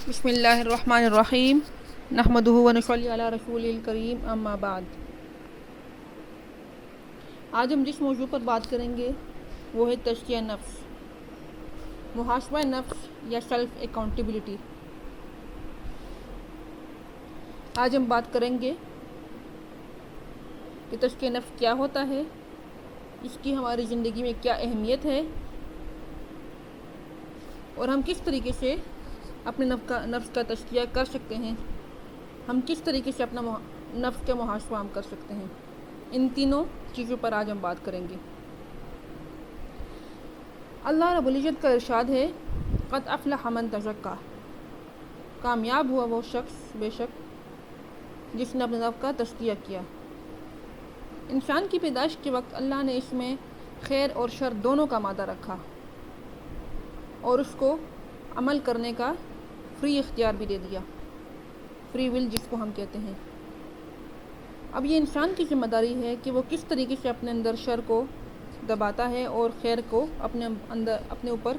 بسم اللہ الرحمن الرحیم نحمدہ ونصلی علی رسول الکریم اما بعد۔ آج ہم جس موضوع پر بات کریں گے وہ ہے تزکیہ نفس، محاسبہ نفس یا سیلف اکاؤنٹیبلٹی۔ آج ہم بات کریں گے کہ تزکیہ نفس کیا ہوتا ہے، اس کی ہماری زندگی میں کیا اہمیت ہے، اور ہم کس طریقے سے اپنے نفس کا تزکیہ کر سکتے ہیں، ہم کس طریقے سے اپنا نفس کا محاسبہ ہم کر سکتے ہیں۔ ان تینوں چیزوں پر آج ہم بات کریں گے۔ اللہ رب العزت کا ارشاد ہے، قد افلح من تزکا، کامیاب ہوا وہ شخص بے شک جس نے اپنے نفس کا تزکیہ کیا۔ انسان کی پیدائش کے وقت اللہ نے اس میں خیر اور شر دونوں کا مادہ رکھا اور اس کو عمل کرنے کا فری اختیار بھی دے دیا، فری ول جس کو ہم کہتے ہیں۔ اب یہ انسان کی ذمہ داری ہے کہ وہ کس طریقے سے اپنے اندر شر کو دباتا ہے اور خیر کو اپنے اوپر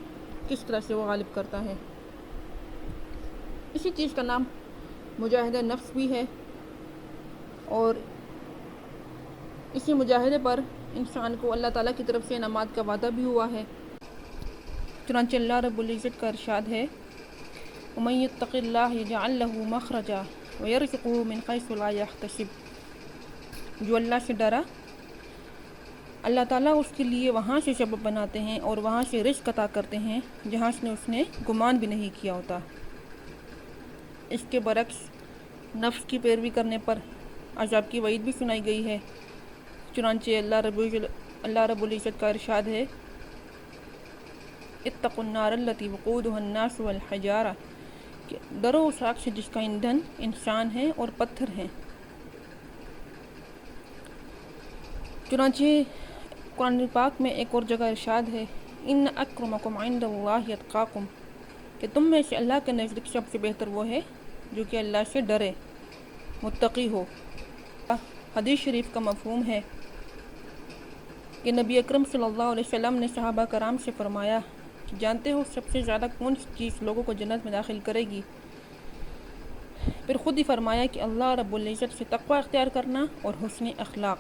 کس طرح سے وہ غالب کرتا ہے۔ اسی چیز کا نام مجاہدہ نفس بھی ہے، اور اسی مجاہدے پر انسان کو اللہ تعالیٰ کی طرف سے انعامات کا وعدہ بھی ہوا ہے۔ چنانچہ اللہ رب العزت کا ارشاد ہے، وَمَن يَتَّقِ اللَّهَ يَجْعَل لَّهُ مَخْرَجًا وَيَرْزُقْهُ مِنْ حَيْثُ لَا يَحْتَسِبُ۔ جو اللہ سے ڈرا، اللہ تعالیٰ اس کے لیے وہاں سے سبب بناتے ہیں اور وہاں سے رزق عطا کرتے ہیں جہاں سے اس نے گمان بھی نہیں کیا ہوتا۔ اس کے برعکس نفس کی پیروی کرنے پر عذاب کی وعید بھی سنائی گئی ہے۔ چنانچہ اللہ رب العزت کا ارشاد ہے، اتقوا النار التی وقودها الناس والحجارہ، کہ ڈرو اس آگ سے جس کا ایندھن انسان ہے اور پتھر ہیں۔ چنانچہ قرآن پاک میں ایک اور جگہ ارشاد ہے، ان اکرمکم عند اللہ اتقاکم، کہ تم میں سے اللہ کے نزدیک سب سے بہتر وہ ہے جو کہ اللہ سے ڈرے، متقی ہو۔ حدیث شریف کا مفہوم ہے کہ نبی اکرم صلی اللہ علیہ وسلم نے صحابہ کرام سے فرمایا کہ جانتے ہو سب سے زیادہ کون سی چیز لوگوں کو جنت میں داخل کرے گی؟ پھر خود ہی فرمایا کہ اللہ رب العزت سے تقوی اختیار کرنا اور حسن اخلاق۔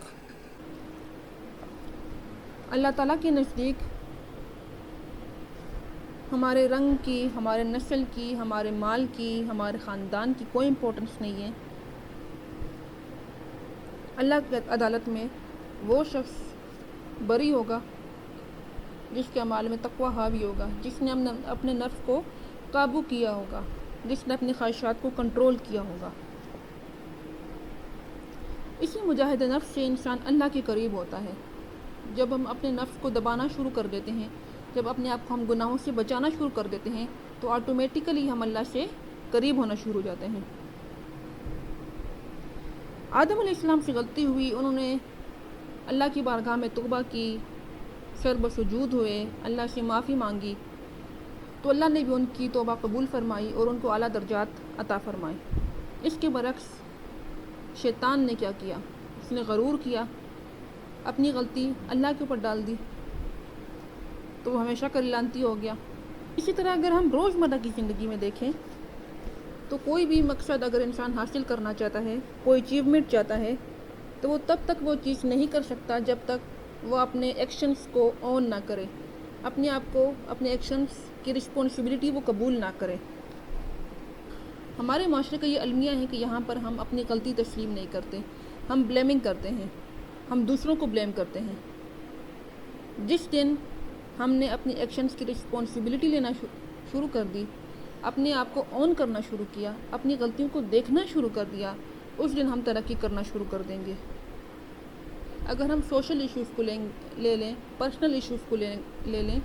اللہ تعالیٰ کے نزدیک ہمارے رنگ کی، ہمارے نسل کی، ہمارے مال کی، ہمارے خاندان کی کوئی امپورٹنس نہیں ہے۔ اللہ کی عدالت میں وہ شخص بری ہوگا جس کے اعمال میں تقوی حاوی ہوگا، جس نے اپنے نفس کو قابو کیا ہوگا، جس نے اپنی خواہشات کو کنٹرول کیا ہوگا۔ اسی مجاہدہ نفس سے انسان اللہ کے قریب ہوتا ہے۔ جب ہم اپنے نفس کو دبانا شروع کر دیتے ہیں، جب اپنے آپ کو ہم گناہوں سے بچانا شروع کر دیتے ہیں، تو آٹومیٹیکلی ہم اللہ سے قریب ہونا شروع ہو جاتے ہیں۔ آدم علیہ السلام سے غلطی ہوئی، انہوں نے اللہ کی بارگاہ میں توبہ کی، سر بسجود ہوئے، اللہ سے معافی مانگی، تو اللہ نے بھی ان کی توبہ قبول فرمائی اور ان کو اعلیٰ درجات عطا فرمائے۔ اس کے برعکس شیطان نے کیا کیا؟ اس نے غرور کیا، اپنی غلطی اللہ کے اوپر ڈال دی، تو وہ ہمیشہ کا لعنتی ہو گیا۔ اسی طرح اگر ہم روزمرہ کی زندگی میں دیکھیں تو کوئی بھی مقصد اگر انسان حاصل کرنا چاہتا ہے، کوئی اچیومنٹ چاہتا ہے، تو وہ تب تک وہ چیز نہیں کر سکتا جب تک وہ اپنے ایکشنز کو اون نہ کرے، اپنے آپ کو، اپنے ایکشنز کی رسپانسبلٹی وہ قبول نہ کرے۔ ہمارے معاشرے کا یہ المیہ ہے کہ یہاں پر ہم اپنی غلطی تسلیم نہیں کرتے، ہم بلیمنگ کرتے ہیں، ہم دوسروں کو بلیم کرتے ہیں۔ جس دن ہم نے اپنی ایکشنز کی رسپانسبلٹی لینا شروع کر دی، اپنے آپ کو اون کرنا شروع کیا، اپنی غلطیوں کو دیکھنا شروع کر دیا، اس دن ہم ترقی کرنا شروع کر دیں گے۔ اگر ہم سوشل ایشوز کو لے لیں، پرسنل ایشوز کو لے لیں،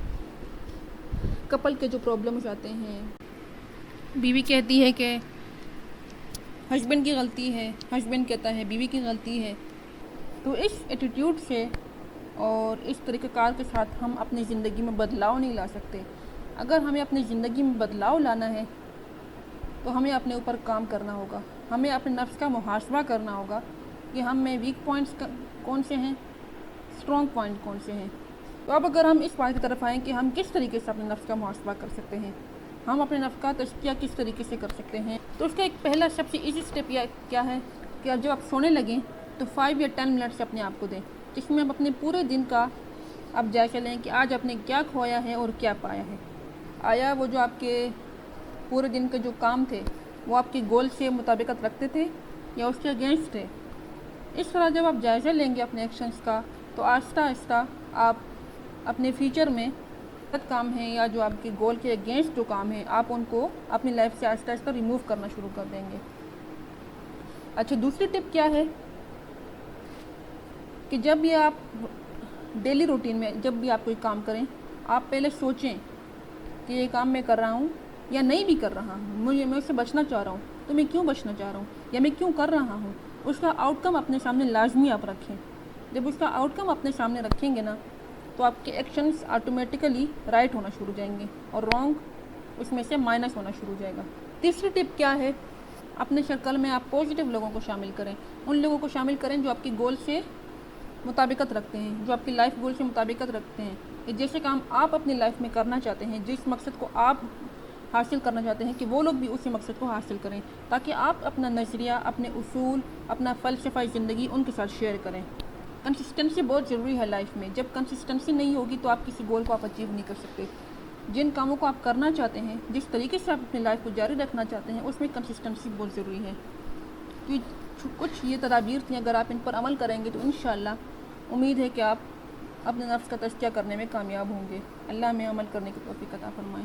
کپل کے جو پرابلمز آتے ہیں، بیوی کہتی ہے کہ ہسبینڈ کی غلطی ہے، ہسبینڈ کہتا ہے بیوی کی غلطی ہے، تو اس ایٹیٹیوڈ سے اور اس طریقہ کار کے ساتھ ہم اپنی زندگی میں بدلاؤ نہیں لا سکتے۔ اگر ہمیں اپنی زندگی میں بدلاؤ لانا ہے تو ہمیں اپنے اوپر کام کرنا ہوگا، ہمیں اپنے نفس کا محاسبہ کرنا ہوگا کہ ہم میں ویک پوائنٹس کون سے ہیں، اسٹرانگ پوائنٹ کون سے ہیں۔ تو اب اگر ہم اس بات کی طرف آئیں کہ ہم کس طریقے سے اپنے نفس کا محاسبہ کر سکتے ہیں، ہم اپنے نفس کا تزکیہ کس طریقے سے کر سکتے ہیں؟ تو اس کا ایک پہلا سب سے ایزی اسٹیپ کیا ہے کہ جب آپ سونے لگیں تو 5 یا 10 منٹس اپنے آپ کو دیں، جس میں آپ اپنے پورے دن کا آپ جائزہ لیں کہ آج آپ نے کیا کھویا ہے اور کیا پایا ہے۔ آیا وہ جو آپ کے پورے دن کے جو کام تھے وہ آپ کے گول سے مطابقت رکھتے تھے یا اس کے اگینسٹ تھے؟ اس طرح جب آپ جائزہ لیں گے اپنے ایکشنز کا تو آہستہ آہستہ آپ اپنے فیوچر میں کام ہیں یا جو آپ کے گول کے اگینسٹ جو کام ہیں آپ ان کو اپنی لائف سے آہستہ آہستہ ریموو کرنا شروع کر دیں گے۔ اچھا، دوسری ٹپ کیا ہے کہ جب بھی آپ ڈیلی روٹین میں جب بھی آپ کوئی کام کریں، آپ پہلے سوچیں کہ یہ کام میں کر رہا ہوں یا نہیں بھی کر رہا ہوں، میں اس سے بچنا چاہ رہا ہوں تو میں کیوں بچنا چاہ رہا ہوں یا میں کیوں کر رہا ہوں، اس کا آؤٹ کم اپنے سامنے لازمی آپ رکھیں۔ جب اس کا آؤٹ کم اپنے سامنے رکھیں گے نا تو آپ کے ایکشنز آٹومیٹیکلی رائٹ ہونا شروع ہو جائیں گے اور رانگ اس میں سے مائنس ہونا شروع ہو جائے گا۔ تیسری ٹپ کیا ہے؟ اپنے سرکل میں آپ پازیٹیو لوگوں کو شامل کریں، ان لوگوں کو شامل کریں جو آپ کی گول سے مطابقت رکھتے ہیں، جو آپ کی لائف گول سے مطابقت رکھتے ہیں، کہ جیسے کام آپ اپنی لائف میں کرنا چاہتے ہیں، جس مقصد کو آپ حاصل کرنا چاہتے ہیں کہ وہ لوگ بھی اسی مقصد کو حاصل کریں، تاکہ آپ اپنا نظریہ، اپنے اصول، اپنا فلسفہ زندگی ان کے ساتھ شیئر کریں۔ کنسسٹنسی بہت ضروری ہے لائف میں، جب کنسسٹنسی نہیں ہوگی تو آپ کسی گول کو آپ اچیو نہیں کر سکتے۔ جن کاموں کو آپ کرنا چاہتے ہیں، جس طریقے سے آپ اپنی لائف کو جاری رکھنا چاہتے ہیں، اس میں کنسسٹنسی بہت ضروری ہے۔ تو کچھ یہ تدابیر تھیں، اگر آپ ان پر عمل کریں گے تو انشاءاللہ امید ہے کہ آپ اپنے نفس کا تزکیہ کرنے میں کامیاب ہوں گے۔ اللہ ہمیں عمل کرنے کی توفیق عطا فرمائے۔